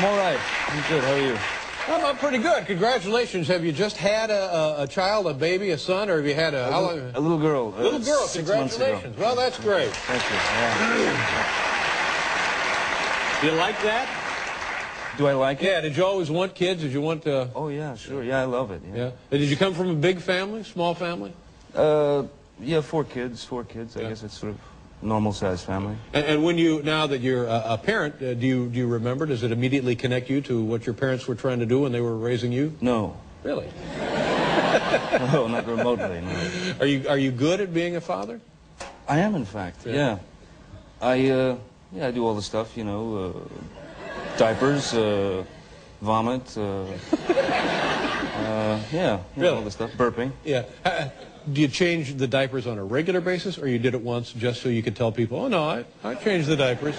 I'm all right. I'm good. How are you? I'm pretty good. Congratulations. Have you just had a child, a baby, a son, or have you had a little girl? Little girl. 6 months ago. Congratulations. Well, that's great. Thank you. Yeah. Do you like that? Do I like it? Yeah. Did you always want kids? Did you want to? Oh yeah, sure. Yeah, I love it. Yeah. Did you come from a big family, small family? Yeah, 4 kids. 4 kids. I guess it's sort of normal-sized family. And when you, now that you're a parent, do you remember? Does it immediately connect you to what your parents were trying to do when they were raising you? No. Really? No, not remotely. No. Are you good at being a father? I am, in fact. Yeah. I do all the stuff, you know, diapers, vomit, really? All the stuff, burping. Yeah. Do you change the diapers on a regular basis, or you did it once just so you could tell people, oh, no, I changed the diapers?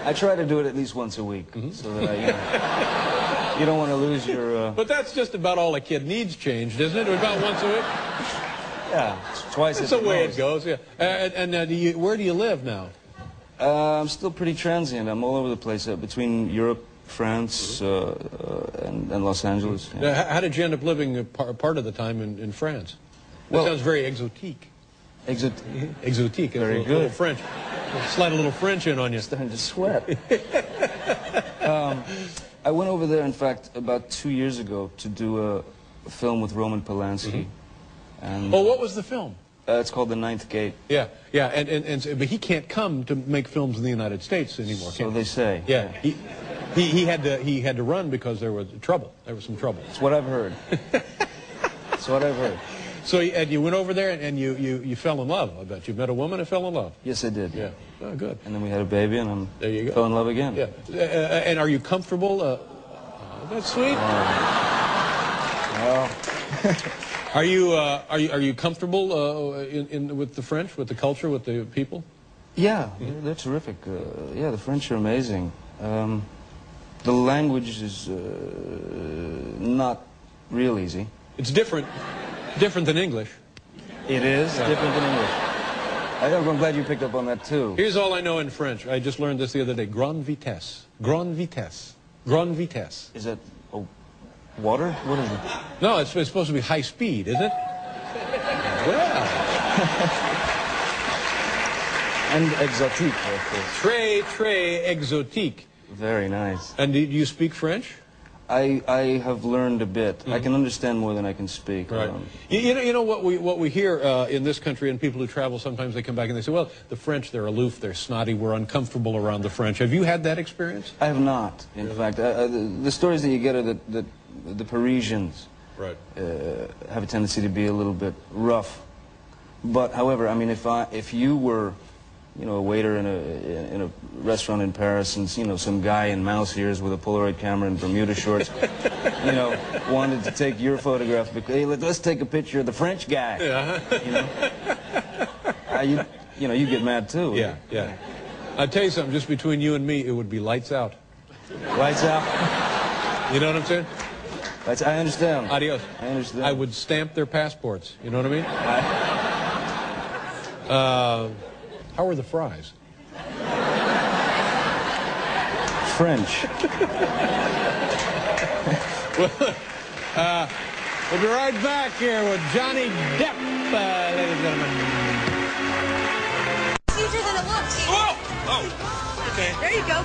I try to do it at least once a week, so that you don't want to lose your... But that's just about all a kid needs changed, isn't it? About once a week? Yeah, twice That's the way it goes, yeah. Where do you live now? I'm still pretty transient. I'm all over the place, between Europe, France, and Los Angeles. Yeah. How did you end up living part of the time in France? That sounds very exotique. Exotique. Very good. Little French. Slide a little French in on you. Starting to sweat. I went over there, in fact, about 2 years ago to do a film with Roman Polanski. And, what was the film? It's called The Ninth Gate. Yeah, but he can't come to make films in the United States anymore. So they say. Yeah, he had to run because there was trouble. There was some trouble. That's what I've heard. That's what I've heard. So you went over there and you fell in love. I bet you met a woman and fell in love. Yes, I did. Yeah. Oh, good. And then we had a baby, and there you go. Fell in love again. Yeah. And are you comfortable? That's sweet. Well. Are you comfortable with the French, with the culture, with the people? Yeah, they're terrific. Yeah, the French are amazing. The language is not real easy. It's different than English. It is different than English. I'm glad you picked up on that too. Here's all I know in French. I just learned this the other day. Grande vitesse. Grande vitesse. Grande vitesse. Is that water? What is it? No, it's supposed to be high speed, isn't it? Well. And exotique, of course. Très exotique. Very nice. And do you speak French? I have learned a bit. I can understand more than I can speak. Right. You know what we hear in this country, and people who travel sometimes they come back and they say, well, the French, they're aloof, they're snotty, we're uncomfortable around the French. Have you had that experience? I have not. In fact, the stories that you get are that the Parisians have a tendency to be a little bit rough. But however, I mean, if you were, you know, a waiter in a restaurant in Paris, and you know, some guy in mouse ears with a Polaroid camera and Bermuda shorts, you know, wanted to take your photograph because, hey, let's take a picture of the French guy. Yeah. You know, you get mad too. Yeah. I'll tell you something. Just between you and me, it would be lights out. Lights out. You know what I'm saying? I understand. Adios. I understand. I would stamp their passports. You know what I mean? How are the fries? French. We'll be right back here with Johnny Depp, ladies and gentlemen. Easier than it looks. Oh! Okay. There you go.